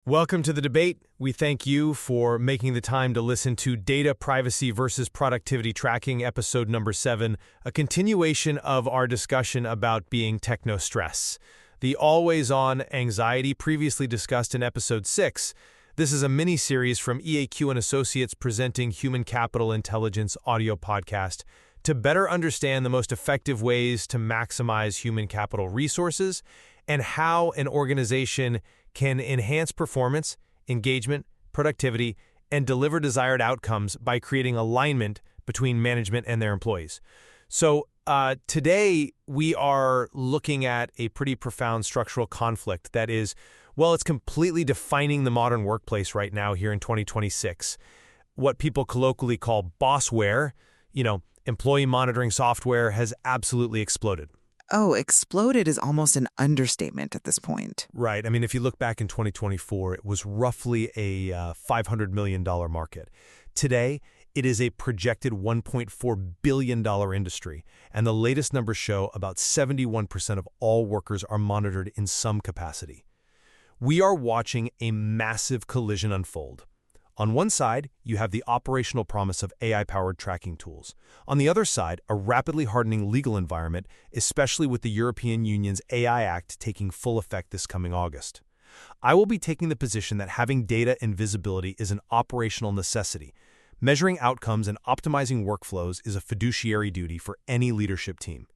Welcome to the debate. We thank you for making the time to listen to Data Privacy versus Productivity Tracking, episode number 7, a continuation of our discussion about being techno-stress. The always-on anxiety previously discussed in episode 6. This is a mini-series from EAQ and Associates presenting Human Capital Intelligence audio podcast to better understand the most effective ways to maximize human capital resources and how an organization can enhance performance, engagement, productivity, and deliver desired outcomes by creating alignment between management and their employees. So today we are looking at a pretty profound structural conflict that is, well, it's completely defining the modern workplace right now here in 2026. What people colloquially call Bossware, employee monitoring software, has absolutely exploded. Oh, exploded is almost an understatement at this point. Right. I mean, if you look back in 2024, it was roughly a $500 million market. Today, it is a projected $1.4 billion industry, and the latest numbers show about 71% of all workers are monitored in some capacity. We are watching a massive collision unfold. On one side, you have the operational promise of AI-powered tracking tools. On the other side, a rapidly hardening legal environment, especially with the European Union's AI Act taking full effect this coming August. I will be taking the position that having data and visibility is an operational necessity. Measuring outcomes and optimizing workflows is a fiduciary duty for any leadership team.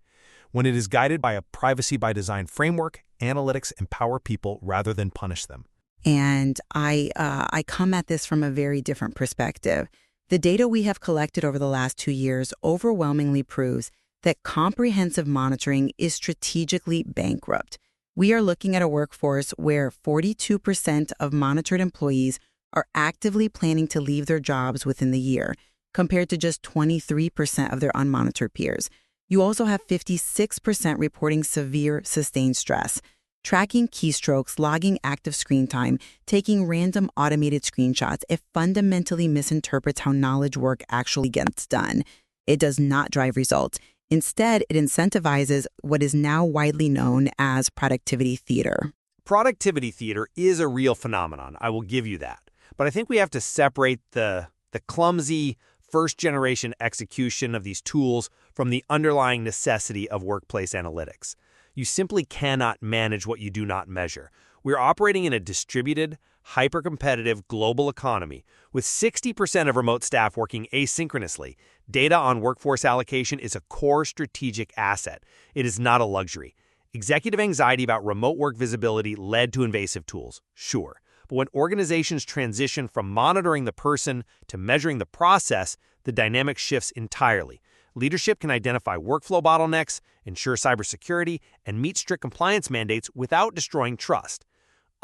When it is guided by a privacy-by-design framework, analytics empower people rather than punish them. And I come at this from a very different perspective. The data we have collected over the last 2 years overwhelmingly proves that comprehensive monitoring is strategically bankrupt. We are looking at a workforce where 42% of monitored employees are actively planning to leave their jobs within the year, compared to just 23% of their unmonitored peers. You also have 56% reporting severe sustained stress. Tracking keystrokes, logging active screen time, taking random automated screenshots, it fundamentally misinterprets how knowledge work actually gets done. It does not drive results. Instead, it incentivizes what is now widely known as productivity theater. Productivity theater is a real phenomenon, I will give you that. But I think we have to separate the clumsy first-generation execution of these tools from the underlying necessity of workplace analytics. You simply cannot manage what you do not measure. We're operating in a distributed, hyper-competitive global economy with 60% of remote staff working asynchronously. Data on workforce allocation is a core strategic asset. It is not a luxury. Executive anxiety about remote work visibility led to invasive tools, sure. But when organizations transition from monitoring the person to measuring the process, the dynamic shifts entirely. Leadership can identify workflow bottlenecks, ensure cybersecurity, and meet strict compliance mandates without destroying trust.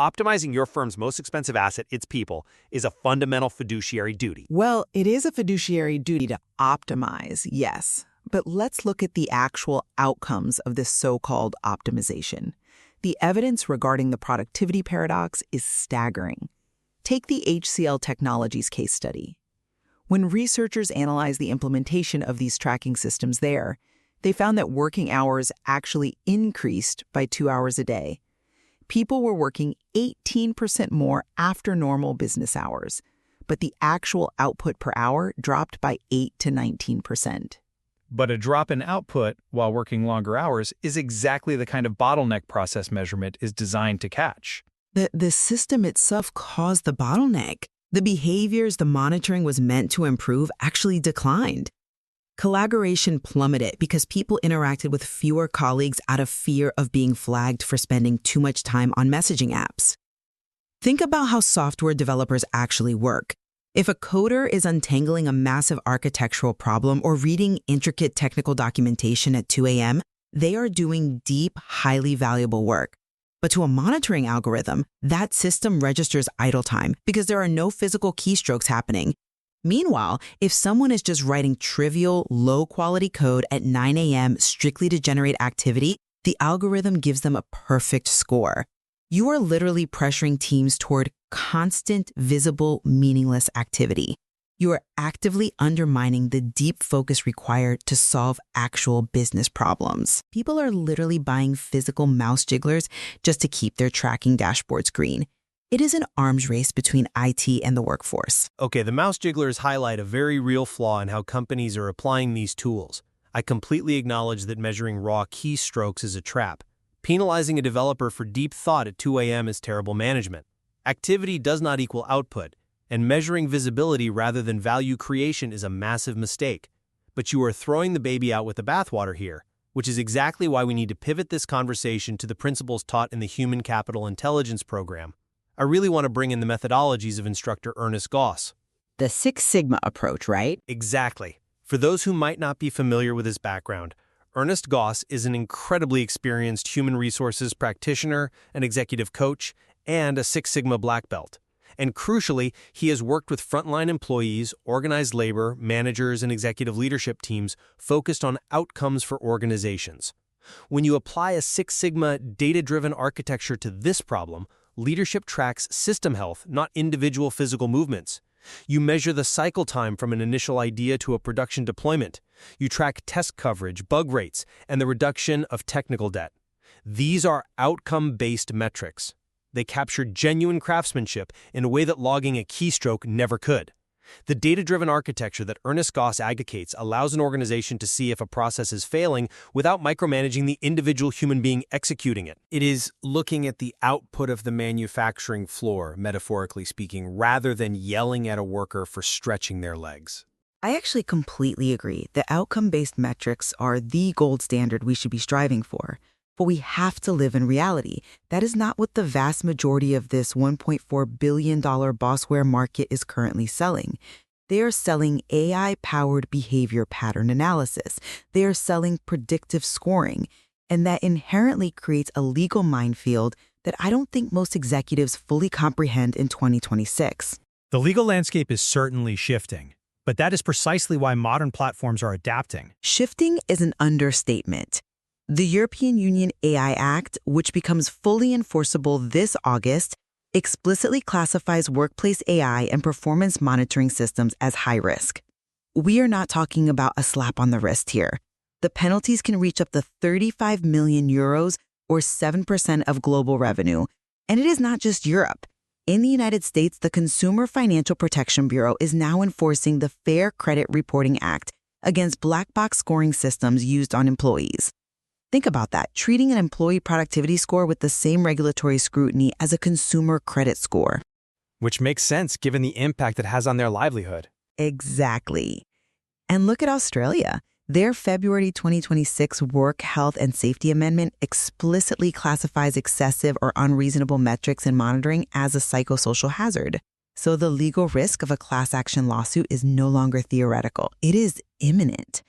Optimizing your firm's most expensive asset, its people, is a fundamental fiduciary duty. Well, it is a fiduciary duty to optimize, yes. But let's look at the actual outcomes of this so-called optimization. The evidence regarding the productivity paradox is staggering. Take the HCL Technologies case study. When researchers analyzed the implementation of these tracking systems there, they found that working hours actually increased by 2 hours a day. People were working 18% more after normal business hours, but the actual output per hour dropped by 8 to 19%. But a drop in output while working longer hours is exactly the kind of bottleneck process measurement is designed to catch. The system itself caused the bottleneck. The behaviors the monitoring was meant to improve actually declined. Collaboration plummeted because people interacted with fewer colleagues out of fear of being flagged for spending too much time on messaging apps. Think about how software developers actually work. If a coder is untangling a massive architectural problem or reading intricate technical documentation at 2 a.m., they are doing deep, highly valuable work. But to a monitoring algorithm, that system registers idle time because there are no physical keystrokes happening. Meanwhile, if someone is just writing trivial, low-quality code at 9 a.m. strictly to generate activity, the algorithm gives them a perfect score. You are literally pressuring teams toward constant, visible, meaningless activity. You are actively undermining the deep focus required to solve actual business problems. People are literally buying physical mouse jigglers just to keep their tracking dashboards green. It is an arms race between IT and the workforce. Okay, the mouse jigglers highlight a very real flaw in how companies are applying these tools. I completely acknowledge that measuring raw keystrokes is a trap. Penalizing a developer for deep thought at 2 a.m. is terrible management. Activity does not equal output, and measuring visibility rather than value creation is a massive mistake. But you are throwing the baby out with the bathwater here, which is exactly why we need to pivot this conversation to the principles taught in the Human Capital Intelligence program. I really want to bring in the methodologies of instructor Ernest Goss. The Six Sigma approach, right? Exactly. For those who might not be familiar with his background, Ernest Goss is an incredibly experienced human resources practitioner, an executive coach, and a Six Sigma black belt. And crucially, he has worked with frontline employees, organized labor, managers, and executive leadership teams focused on outcomes for organizations. When you apply a Six Sigma data-driven architecture to this problem, leadership tracks system health, not individual physical movements. You measure the cycle time from an initial idea to a production deployment. You track test coverage, bug rates, and the reduction of technical debt. These are outcome-based metrics. They capture genuine craftsmanship in a way that logging a keystroke never could. The data-driven architecture that Ernest Goss advocates allows an organization to see if a process is failing without micromanaging the individual human being executing it. It is looking at the output of the manufacturing floor, metaphorically speaking, rather than yelling at a worker for stretching their legs. I actually completely agree that outcome-based metrics are the gold standard we should be striving for. But we have to live in reality. That is not what the vast majority of this $1.4 billion Bossware market is currently selling. They are selling AI-powered behavior pattern analysis. They are selling predictive scoring. And that inherently creates a legal minefield that I don't think most executives fully comprehend in 2026. The legal landscape is certainly shifting, but that is precisely why modern platforms are adapting. Shifting is an understatement. The European Union AI Act, which becomes fully enforceable this August, explicitly classifies workplace AI and performance monitoring systems as high risk. We are not talking about a slap on the wrist here. The penalties can reach up to 35 million euros or 7% of global revenue. And it is not just Europe. In the United States, the Consumer Financial Protection Bureau is now enforcing the Fair Credit Reporting Act against black box scoring systems used on employees. Think about that, treating an employee productivity score with the same regulatory scrutiny as a consumer credit score. Which makes sense given the impact it has on their livelihood. Exactly. And look at Australia. Their February 2026 Work Health and Safety Amendment explicitly classifies excessive or unreasonable metrics and monitoring as a psychosocial hazard. So the legal risk of a class action lawsuit is no longer theoretical. It is imminent.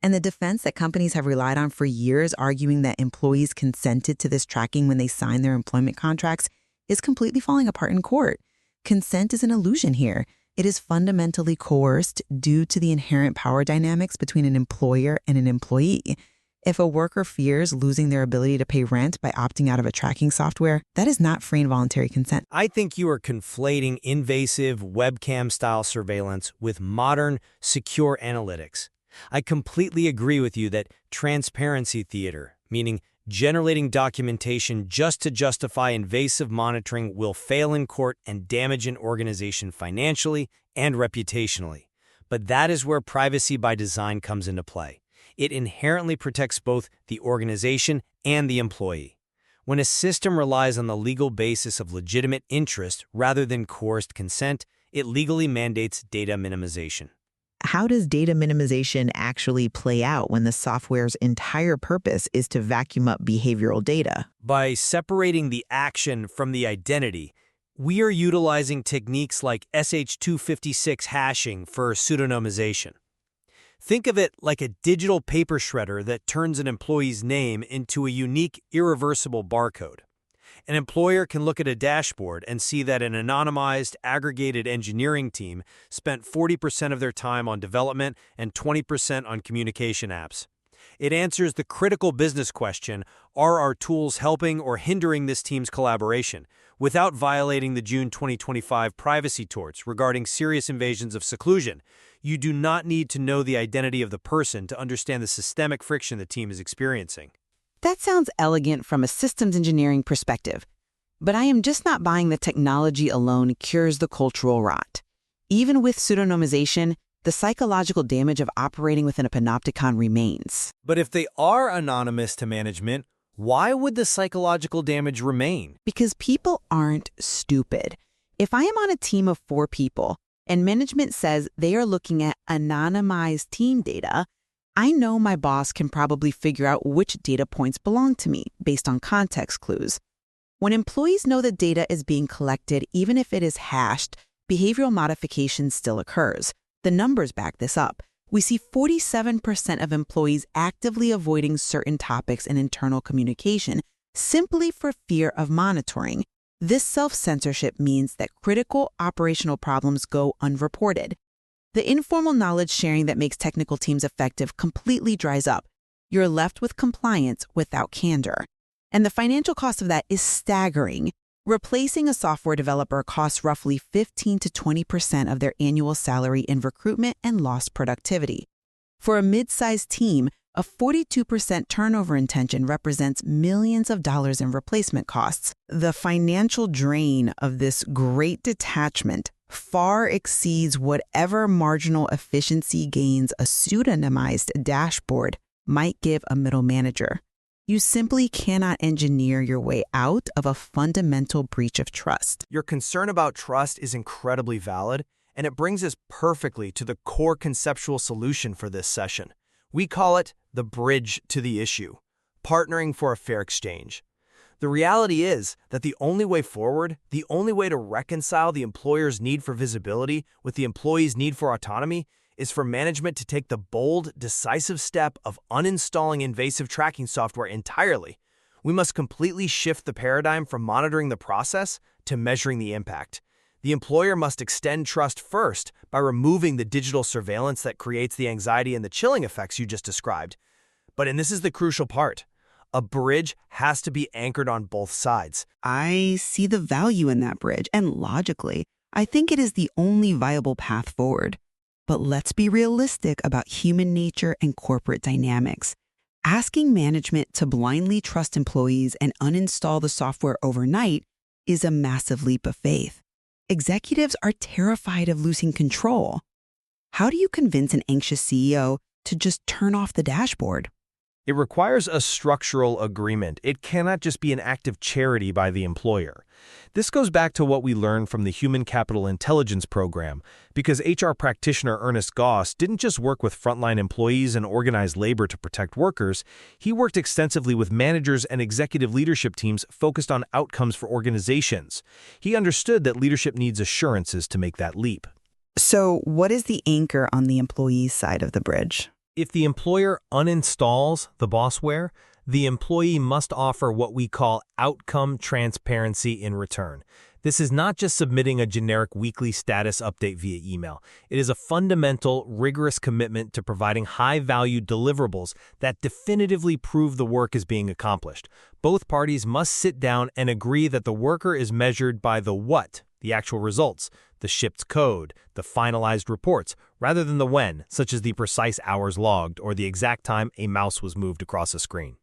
And the defense that companies have relied on for years, arguing that employees consented to this tracking when they signed their employment contracts, is completely falling apart in court. Consent is an illusion here. It is fundamentally coerced due to the inherent power dynamics between an employer and an employee. If a worker fears losing their ability to pay rent by opting out of a tracking software, that is not free and voluntary consent. I think you are conflating invasive webcam-style surveillance with modern, secure analytics. I completely agree with you that transparency theater, meaning generating documentation just to justify invasive monitoring, will fail in court and damage an organization financially and reputationally. But that is where privacy by design comes into play. It inherently protects both the organization and the employee. When a system relies on the legal basis of legitimate interest rather than coerced consent, it legally mandates data minimization. How does data minimization actually play out when the software's entire purpose is to vacuum up behavioral data? By separating the action from the identity, we are utilizing techniques like SH256 hashing for pseudonymization. Think of it like a digital paper shredder that turns an employee's name into a unique, irreversible barcode. An employer can look at a dashboard and see that an anonymized, aggregated engineering team spent 40% of their time on development and 20% on communication apps. It answers the critical business question, are our tools helping or hindering this team's collaboration, without violating the June 2025 privacy torts regarding serious invasions of seclusion. You do not need to know the identity of the person to understand the systemic friction the team is experiencing. That sounds elegant from a systems engineering perspective. But I am just not buying that technology alone cures the cultural rot. Even with pseudonymization, the psychological damage of operating within a panopticon remains. But if they are anonymous to management, why would the psychological damage remain? Because people aren't stupid. If I am on a team of 4 people and management says they are looking at anonymized team data, I know my boss can probably figure out which data points belong to me based on context clues. When employees know that data is being collected, even if it is hashed, behavioral modification still occurs. The numbers back this up. We see 47% of employees actively avoiding certain topics in internal communication simply for fear of monitoring. This self-censorship means that critical operational problems go unreported. The informal knowledge sharing that makes technical teams effective completely dries up. You're left with compliance without candor. And the financial cost of that is staggering. Replacing a software developer costs roughly 15 to 20% of their annual salary in recruitment and lost productivity. For a mid-sized team, a 42% turnover intention represents millions of dollars in replacement costs. The financial drain of this great detachment far exceeds whatever marginal efficiency gains a pseudonymized dashboard might give a middle manager. You simply cannot engineer your way out of a fundamental breach of trust. Your concern about trust is incredibly valid, and it brings us perfectly to the core conceptual solution for this session. We call it the bridge to the issue, partnering for a fair exchange. The reality is that the only way forward, the only way to reconcile the employer's need for visibility with the employee's need for autonomy, is for management to take the bold, decisive step of uninstalling invasive tracking software entirely. We must completely shift the paradigm from monitoring the process to measuring the impact. The employer must extend trust first by removing the digital surveillance that creates the anxiety and the chilling effects you just described. And this is the crucial part, a bridge has to be anchored on both sides. I see the value in that bridge, and logically, I think it is the only viable path forward. But let's be realistic about human nature and corporate dynamics. Asking management to blindly trust employees and uninstall the software overnight is a massive leap of faith. Executives are terrified of losing control. How do you convince an anxious CEO to just turn off the dashboard? It requires a structural agreement. It cannot just be an act of charity by the employer. This goes back to what we learned from the Human Capital Intelligence Program, because HR practitioner Ernest Goss didn't just work with frontline employees and organize labor to protect workers, he worked extensively with managers and executive leadership teams focused on outcomes for organizations. He understood that leadership needs assurances to make that leap. So, what is the anchor on the employee side of the bridge? If the employer uninstalls the Bossware, the employee must offer what we call outcome transparency in return. This is not just submitting a generic weekly status update via email. It is a fundamental, rigorous commitment to providing high-value deliverables that definitively prove the work is being accomplished. Both parties must sit down and agree that the worker is measured by the what, the actual results, the shipped code, the finalized reports, rather than the when, such as the precise hours logged or the exact time a mouse was moved across a screen.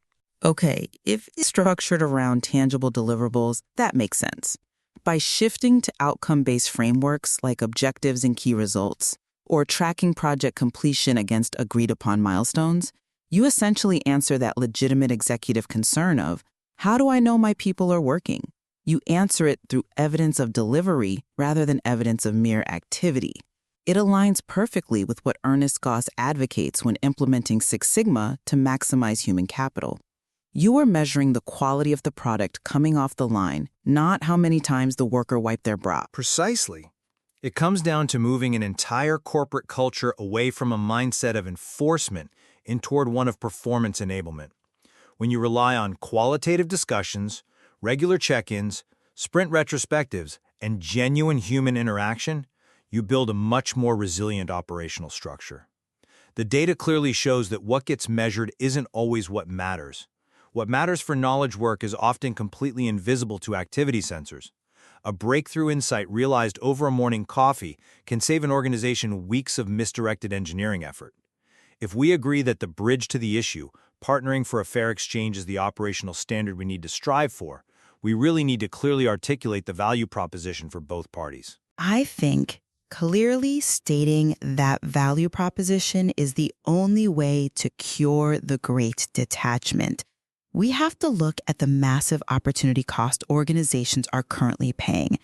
Okay, if it's structured around tangible deliverables, that makes sense. By shifting to outcome-based frameworks like objectives and key results, or tracking project completion against agreed-upon milestones, you essentially answer that legitimate executive concern of, how do I know my people are working? You answer it through evidence of delivery rather than evidence of mere activity. It aligns perfectly with what Ernest Goss advocates when implementing Six Sigma to maximize human capital. You are measuring the quality of the product coming off the line, not how many times the worker wiped their brow. Precisely. It comes down to moving an entire corporate culture away from a mindset of enforcement and toward one of performance enablement. When you rely on qualitative discussions, regular check-ins, sprint retrospectives, and genuine human interaction, you build a much more resilient operational structure. The data clearly shows that what gets measured isn't always what matters. What matters for knowledge work is often completely invisible to activity sensors. A breakthrough insight realized over a morning coffee can save an organization weeks of misdirected engineering effort. If we agree that the bridge to the issue, partnering for a fair exchange, is the operational standard we need to strive for, We really need to clearly articulate the value proposition for both parties. I think clearly stating that value proposition is the only way to cure the great detachment. We have to look at the massive opportunity cost organizations are currently paying.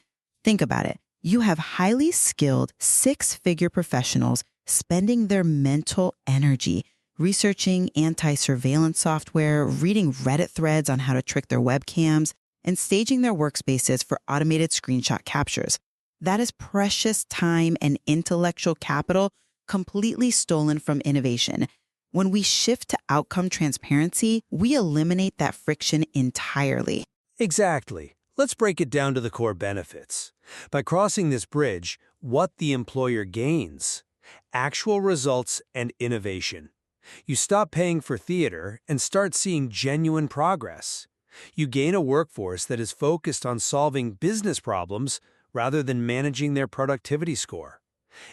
Think about it. You have highly skilled six-figure professionals spending their mental energy researching anti-surveillance software, reading Reddit threads on how to trick their webcams, and staging their workspaces for automated screenshot captures. That is precious time and intellectual capital completely stolen from innovation. When we shift to outcome transparency, we eliminate that friction entirely. Exactly. Let's break it down to the core benefits. By crossing this bridge, what the employer gains: actual results and innovation. You stop paying for theater and start seeing genuine progress. You gain a workforce that is focused on solving business problems rather than managing their productivity score.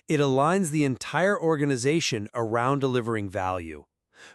It aligns the entire organization around delivering value.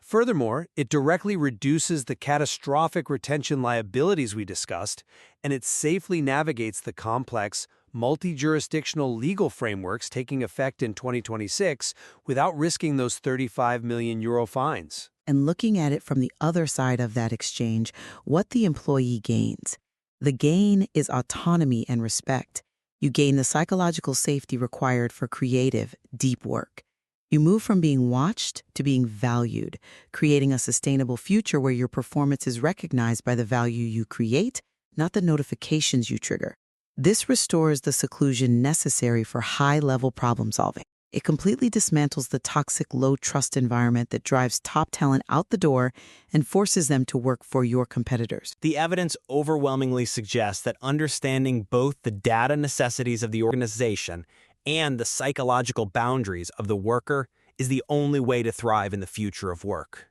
Furthermore, it directly reduces the catastrophic retention liabilities we discussed, and it safely navigates the complex, multi-jurisdictional legal frameworks taking effect in 2026 without risking those €35 million fines. And looking at it from the other side of that exchange, what the employee gains. The gain is autonomy and respect. You gain the psychological safety required for creative, deep work. You move from being watched to being valued, creating a sustainable future where your performance is recognized by the value you create, not the notifications you trigger. This restores the seclusion necessary for high-level problem solving. It completely dismantles the toxic, low-trust environment that drives top talent out the door and forces them to work for your competitors. The evidence overwhelmingly suggests that understanding both the data necessities of the organization and the psychological boundaries of the worker is the only way to thrive in the future of work.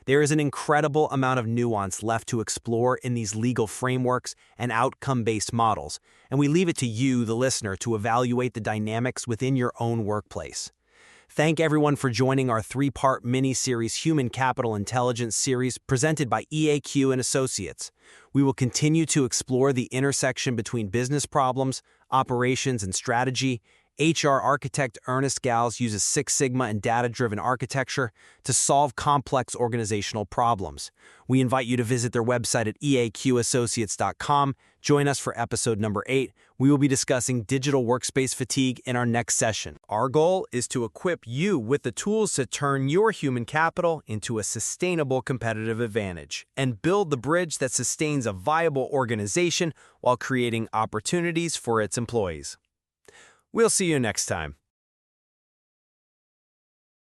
There is an incredible amount of nuance left to explore in these legal frameworks and outcome-based models, and we leave it to you, the listener, to evaluate the dynamics within your own workplace. Thank everyone for joining our three-part mini-series Human Capital Intelligence series presented by EAQ and Associates. We will continue to explore the intersection between business problems, operations, and strategy. HR architect Ernest Gals uses Six Sigma and data-driven architecture to solve complex organizational problems. We invite you to visit their website at eaqassociates.com. Join us for episode number 8. We will be discussing digital workspace fatigue in our next session. Our goal is to equip you with the tools to turn your human capital into a sustainable competitive advantage and build the bridge that sustains a viable organization while creating opportunities for its employees. We'll see you next time.